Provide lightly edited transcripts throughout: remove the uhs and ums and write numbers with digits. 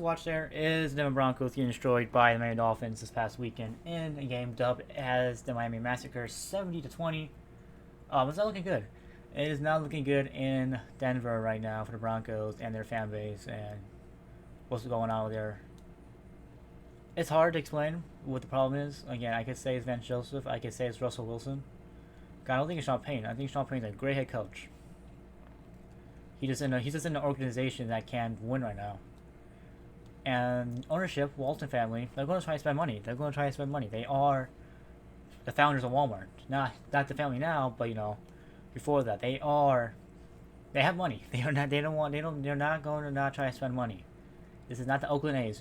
watched there is the Denver Broncos getting destroyed by the Miami Dolphins this past weekend in a game dubbed as the Miami Massacre, 70-20. It's not looking good. It is not looking good in Denver right now for the Broncos and their fan base and what's going on there. It's hard to explain what the problem is. Again, I could say it's Vance Joseph. I could say it's Russell Wilson. I don't think it's Sean Payton. I think Sean Payton's a great head coach. He's just in an organization that can win right now. And ownership, Walton family, they're going to try to spend money. They are the founders of Walmart. Not the family now, but before that, they have money. They're not going to not try to spend money. This is not the Oakland A's.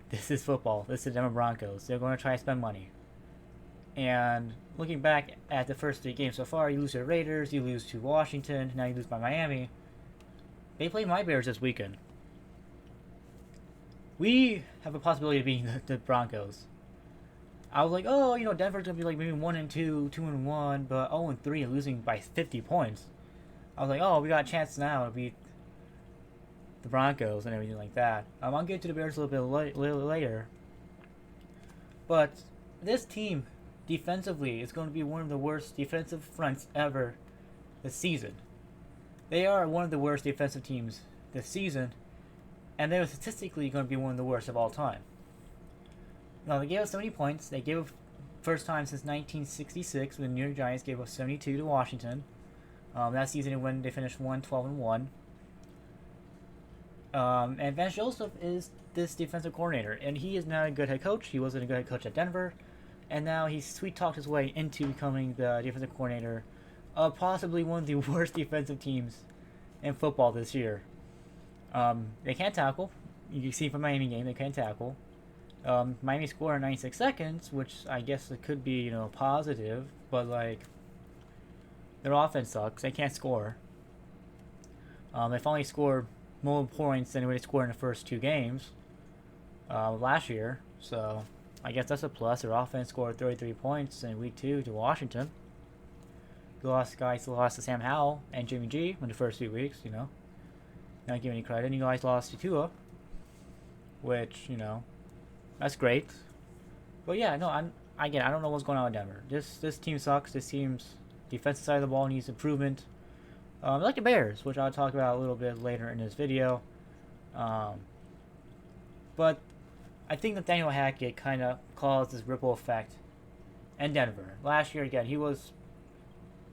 This is football. This is the Denver Broncos. They're going to try to spend money. And looking back at the first 3 games so far, you lose to the Raiders, you lose to Washington, now you lose by Miami. They play my Bears this weekend. We have a possibility of beating the Broncos. I was like, Denver's gonna be like maybe 1-2, 2-1, but 0-3 and losing by 50 points. I was like, we got a chance now to beat the Broncos and everything like that. I'll get to the Bears a little later. But this team, defensively, is going to be one of the worst defensive fronts ever this season. They are one of the worst defensive teams this season, and they're statistically going to be one of the worst of all time. Now, they gave us 70 points. They gave up first time since 1966 when the New York Giants gave up 72 to Washington. That season, when they finished 1-12-1. And Vance Joseph is this defensive coordinator, and he is not a good head coach. He wasn't a good head coach at Denver, and now he's sweet-talked his way into becoming the defensive coordinator of possibly one of the worst defensive teams in football this year. They can't tackle. You can see from Miami game, they can't tackle. Miami scored in 96 seconds, which I guess it could be, positive, but their offense sucks. They can't score. They finally scored more points than they scored in the first 2 games last year, so I guess that's a plus. Their offense scored 33 points in week 2 to Washington. You lost to Sam Howell and Jimmy G in the first 2 weeks, not giving any credit. And you guys lost to Tua, which, that's great. But yeah, no, I don't know what's going on with Denver. This team sucks. This team's defensive side of the ball needs improvement. Like the Bears, which I'll talk about a little bit later in this video. But I think Nathaniel Hackett kind of caused this ripple effect in Denver. Last year, again, he was,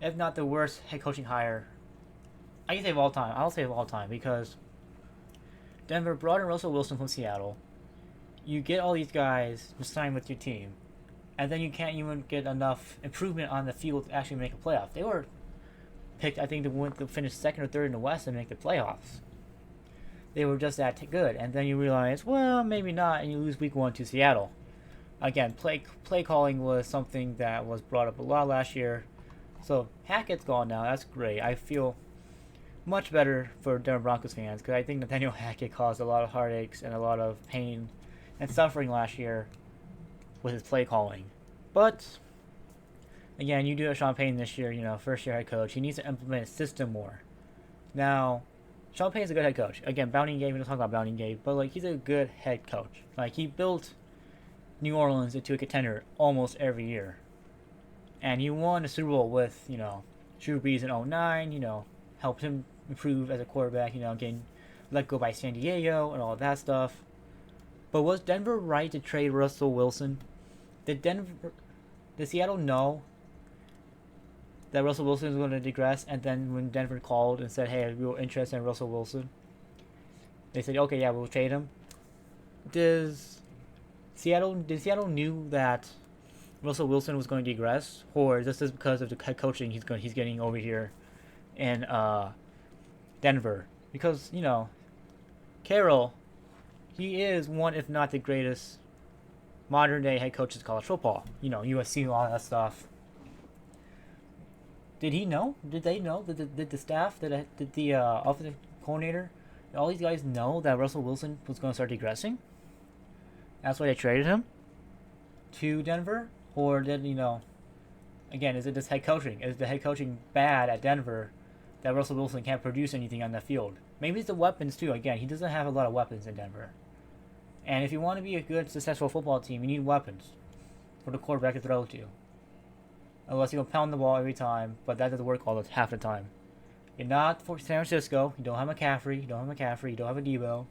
if not the worst head coaching hire, I can say of all time. I'll say of all time, because Denver brought in Russell Wilson from Seattle. You get all these guys to sign with your team, and then you can't even get enough improvement on the field to actually make a playoff. They were picked, I think, to finish 2nd or 3rd in the West and make the playoffs. They were just that good, and then you realize, well, maybe not, and you lose week 1 to Seattle. Again, play calling was something that was brought up a lot last year. So Hackett's gone now. That's great. I feel much better for Denver Broncos fans, because I think Nathaniel Hackett caused a lot of heartaches and a lot of pain and suffering last year with his play calling. But again, you do have Sean Payton this year, first year head coach. He needs to implement a system more. Now, Sean Payton's a good head coach. Again, Bounty Gate, we don't talk about Bounty Gate, but he's a good head coach. He built New Orleans into a contender almost every year. And he won the Super Bowl with, Drew Brees in 2009, helped him improve as a quarterback, getting let go by San Diego and all that stuff. But was Denver right to trade Russell Wilson? Did Seattle know that Russell Wilson was going to digress, and then when Denver called and said, hey, we were interested in Russell Wilson, they said, okay, yeah, we'll trade him? Did Seattle knew that Russell Wilson was going to digress, or is this because of the head coaching he's getting over here in Denver? Because Carroll, he is one, if not the greatest modern day head coaches of college football. USC, all that stuff. Did he know? Did they know? Did the staff? Did the offensive coordinator? Did all these guys know that Russell Wilson was going to start digressing? That's why they traded him to Denver? Or did, again, is it this head coaching? Is the head coaching bad at Denver that Russell Wilson can't produce anything on the field? Maybe it's the weapons too. Again, he doesn't have a lot of weapons in Denver. And if you want to be a good, successful football team, you need weapons for the quarterback to throw to. Unless you can pound the ball every time, but that doesn't work half the time. You're not for San Francisco. You don't have McCaffrey. You don't have McCaffrey. You don't have a Debo.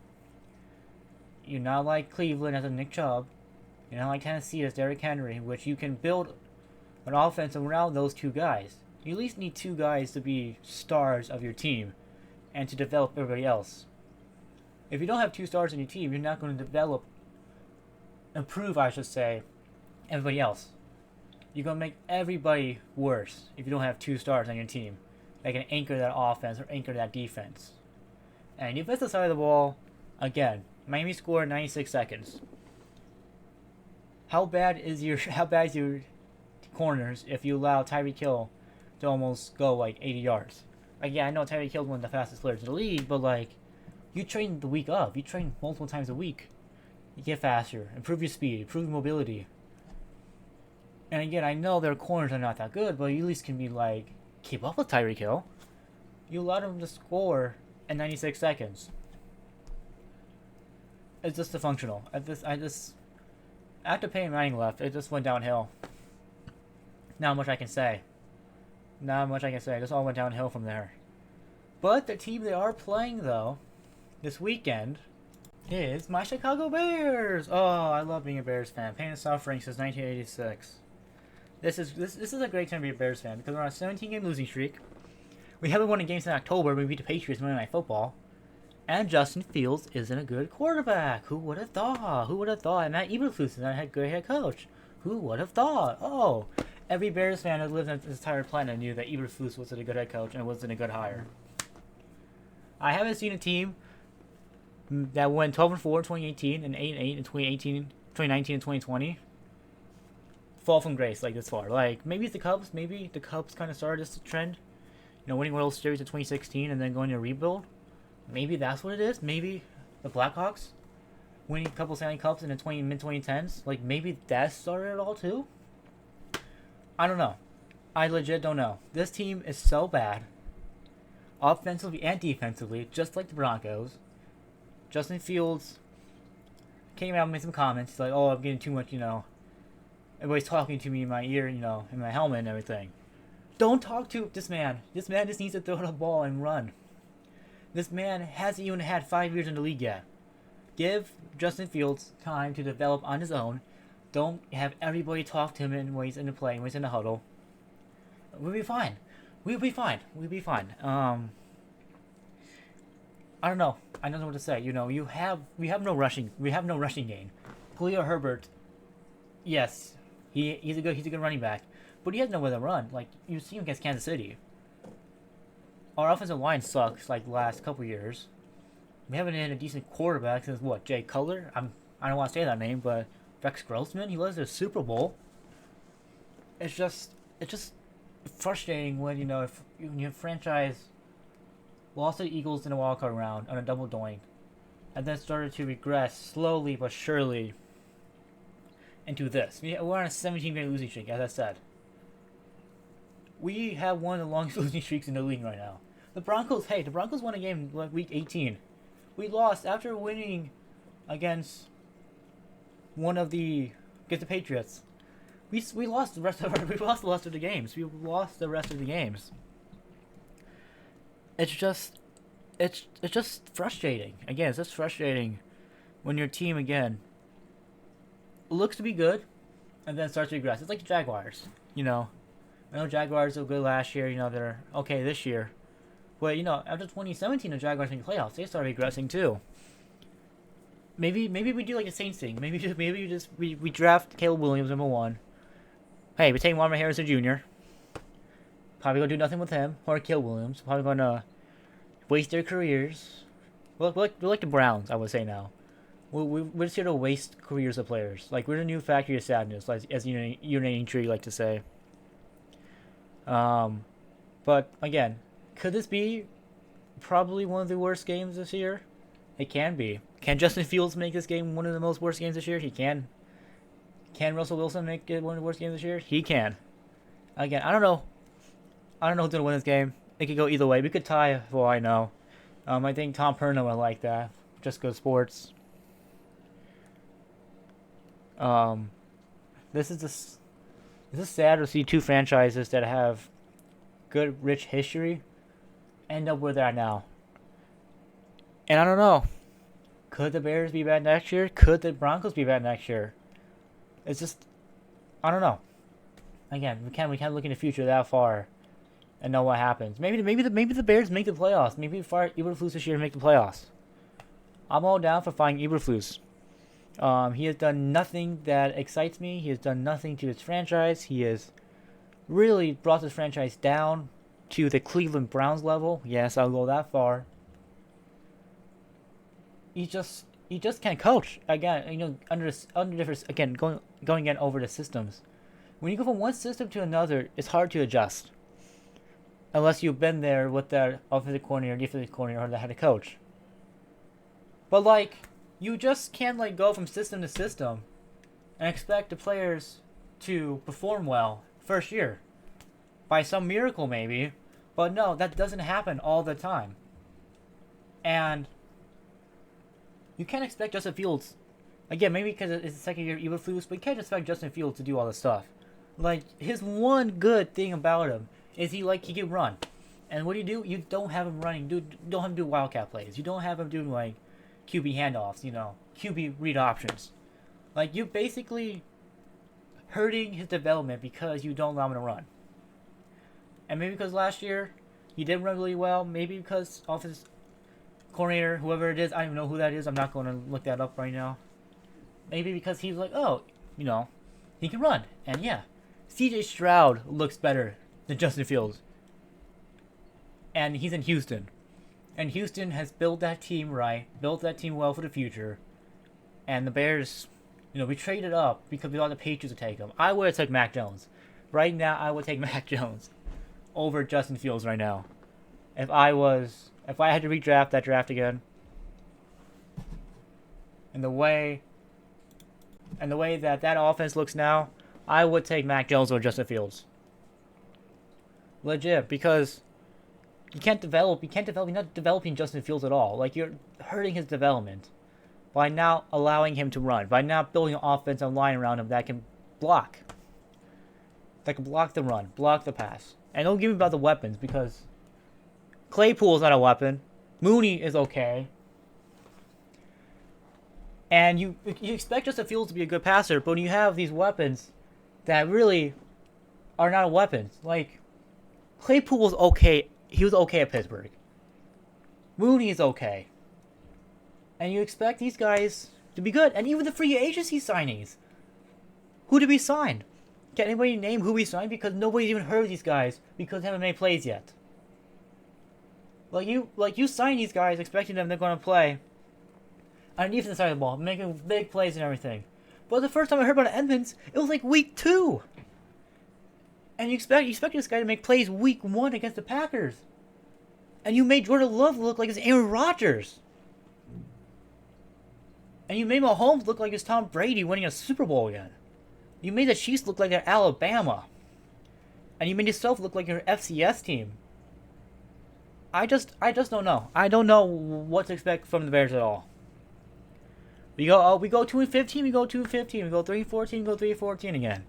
You're not like Cleveland as a Nick Chubb. You're not like Tennessee as Derrick Henry, which you can build an offense around those two guys. You at least need two guys to be stars of your team and to develop everybody else. If you don't have two stars in your team, you're not going to improve, I should say, everybody else. You're going to make everybody worse if you don't have two stars on your team that can anchor that offense or anchor that defense. And defensive side of the ball, again, Miami scored 96 seconds. How bad is your corners if you allow Tyreek Hill to almost go like 80 yards? Like, yeah, I know Tyreek Hill is one of the fastest players in the league, but like, you train the week of. You train multiple times a week. You get faster, improve your speed, improve your mobility. And again, I know their corners are not that good, but you at least can be like, keep up with Tyreek Hill. You allowed him to score in 96 seconds. It's just dysfunctional. After Peyton Manning left, it just went downhill. Not much I can say. It just all went downhill from there. But the team they are playing, though, this weekend, is my Chicago Bears. Oh, I love being a Bears fan. Pain and suffering since 1986. This is a great time to be a Bears fan because we're on a 17-game losing streak. We haven't won a game since October. We beat the Patriots Monday Night Football. And Justin Fields isn't a good quarterback. Who would have thought? And Matt Eberflus is not a good head coach. Who would have thought? Oh, every Bears fan that lived on this entire planet knew that Eberflus wasn't a good head coach and wasn't a good hire. I haven't seen a team that went 12-4 in 2018 and 8-8 in 2019 and 2020 fall from grace like this far. Like, maybe it's the Cubs. Maybe the Cubs kind of started this trend. Winning World Series in 2016 and then going to rebuild. Maybe that's what it is. Maybe the Blackhawks winning a couple Stanley Cups in the mid-2010s. Like, maybe that started it all too? I don't know. I legit don't know. This team is so bad. Offensively and defensively, just like the Broncos. Justin Fields came out and made some comments. He's like, oh, I'm getting too much, everybody's talking to me in my ear, in my helmet and everything. Don't talk to this man. This man just needs to throw the ball and run. This man hasn't even had 5 years in the league yet. Give Justin Fields time to develop on his own. Don't have everybody talk to him when he's in the play, when he's in the huddle. We'll be fine. I don't know. I don't know what to say. We have no rushing game. Khalil Herbert, yes, he's a good running back, but he has nowhere to run. Like, you see him against Kansas City. Our offensive line sucks like the last couple years. We haven't had a decent quarterback since Jay Cutler? I don't want to say that name, but Rex Grossman, he led to the Super Bowl. It's just frustrating when if your franchise lost to the Eagles in the wildcard round on a double doink, and then started to regress slowly but surely into this. We're on a 17-game losing streak, as I said. We have one of the longest losing streaks in the league right now. The Broncos won a game like week 18. We lost after winning against the Patriots. We lost the rest of the games. It's just frustrating. Again, it's just frustrating when your team again looks to be good and then starts to regress. It's like the Jaguars, I know Jaguars were good last year, they're okay this year. But, after 2017, the Jaguars in the playoffs, they started regressing too. Maybe we do like the Saints thing. Maybe we draft Caleb Williams number 1. Hey, we take Marvin Harrison Jr. Probably gonna do nothing with him or Caleb Williams. Probably gonna waste their careers. We're like the Browns, I would say now. We're just here to waste careers of players. Like, we're the new factory of sadness, like as Urinating Tree like to say. But again, could this be probably one of the worst games this year? It can be. Can Justin Fields make this game one of the most worst games this year? He can. Can Russell Wilson make it one of the worst games this year? He can. Again, I don't know who's going to win this game. It could go either way. We could tie, for all I know. I think Tom Perna would like that. Just Good Sports. Um, this is this. This is sad to see two franchises that have good, rich history end up where they're at now. And I don't know. Could the Bears be bad next year? Could the Broncos be bad next year? It's just, I don't know. Again, we can't look in the future that far and know what happens. Maybe the Bears make the playoffs. Maybe we fire Eberflus this year and make the playoffs. I'm all down for firing Eberflus. He has done nothing that excites me. He has done nothing to his franchise. He has really brought this franchise down to the Cleveland Browns level. Yes, I'll go that far. He just can't coach. Again, under different, again, going again over the systems. When you go from one system to another, it's hard to adjust. Unless you've been there with the offensive coordinator, defensive coordinator, or the head coach. But you just can't go from system to system and expect the players to perform well first year. By some miracle maybe. But no, that doesn't happen all the time. And you can't expect Justin Fields, again, maybe because it's the second year of Eberflus, but you can't expect Justin Fields to do all this stuff. His one good thing about him is he can run. And what do? You don't have him running. You don't have him do wildcat plays. You don't have him doing QB handoffs, QB read options. You basically hurting his development because you don't allow him to run. And maybe because last year he did run really well. Maybe because offensive coordinator, whoever it is, I don't even know who that is. I'm not going to look that up right now. Maybe because he's he can run. And yeah, CJ Stroud looks better than Justin Fields. And he's in Houston. And Houston has built that team right, built that team well for the future. And the Bears, we traded up because we thought the Patriots would take him. I would have took Mac Jones. Right now, I would take Mac Jones over Justin Fields right now. If I had to redraft that draft again. And the way that offense looks now, I would take Mac Jones over Justin Fields. Legit, because you can't develop. You're not developing Justin Fields at all. You're hurting his development by now allowing him to run. By now building an offensive line around him that can block. That can block the run, block the pass. And don't give me about the weapons because Claypool's not a weapon. Mooney is okay. And you expect Justin Fields to be a good passer, but when you have these weapons that really are not weapons. Claypool was okay. He was okay at Pittsburgh. Mooney is okay. And you expect these guys to be good. And even the free agency signings. Who did we sign? Can anybody name who we signed? Because nobody's even heard of these guys because they haven't made plays yet. You sign these guys expecting them they're going to play on the defensive side of the ball, making big plays and everything. But the first time I heard about Edmonds, it was week 2. And you expect this guy to make plays week 1 against the Packers. And you made Jordan Love look like it's Aaron Rodgers. And you made Mahomes look like it's Tom Brady winning a Super Bowl again. You made the Chiefs look like they're Alabama. And you made yourself look like your FCS team. I just don't know. I don't know what to expect from the Bears at all. We go 2-15, we go 2-15, we go 3-14, we go 3-14 again.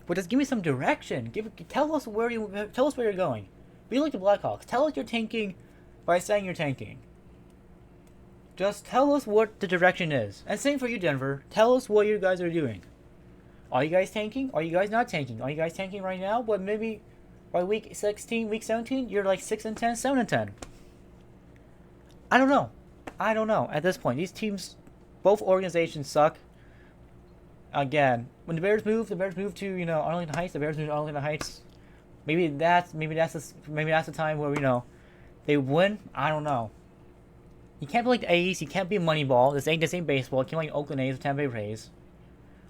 But just give me some direction. Tell us where you're going. Be like the Blackhawks. Tell us you're tanking by saying you're tanking. Just tell us what the direction is. And same for you, Denver. Tell us what you guys are doing. Are you guys tanking? Are you guys not tanking? Are you guys tanking right now? But maybe by week 16, week 17, you're 6-10, 7-10. I don't know. At this point, these teams, both organizations suck. Again, when the Bears move to Arlington Heights. The Bears move to Arlington Heights. Maybe that's the time where they win. I don't know. You can't be like the A's. You can't be Moneyball. This ain't baseball. You can't be like Oakland A's or Tampa Bay Rays.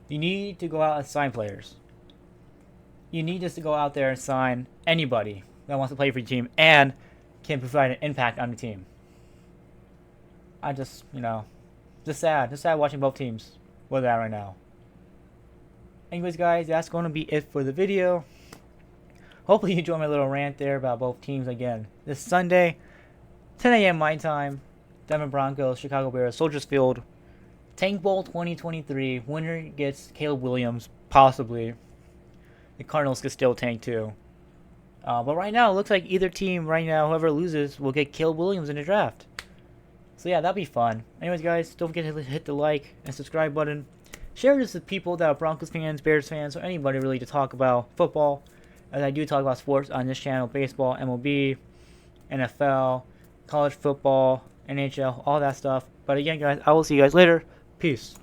You need to go out and sign players. You need just to go out there and sign anybody that wants to play for your team and can provide an impact on the team. I just sad watching both teams where they're at right now. Anyways, guys, that's going to be it for the video. Hopefully you enjoyed my little rant there about both teams again. This Sunday, 10 a.m. my time, Denver Broncos, Chicago Bears, Soldiers Field. Tank Bowl 2023. Winner gets Caleb Williams, possibly. The Cardinals could still tank too. But right now, it looks like either team right now, whoever loses, will get Caleb Williams in the draft. So yeah, that'd be fun. Anyways, guys, don't forget to hit the like and subscribe button. Share this with people that are Broncos fans, Bears fans, or anybody really to talk about football. As I do talk about sports on this channel, baseball, MLB, NFL, college football, NHL, all that stuff. But again, guys, I will see you guys later. Peace.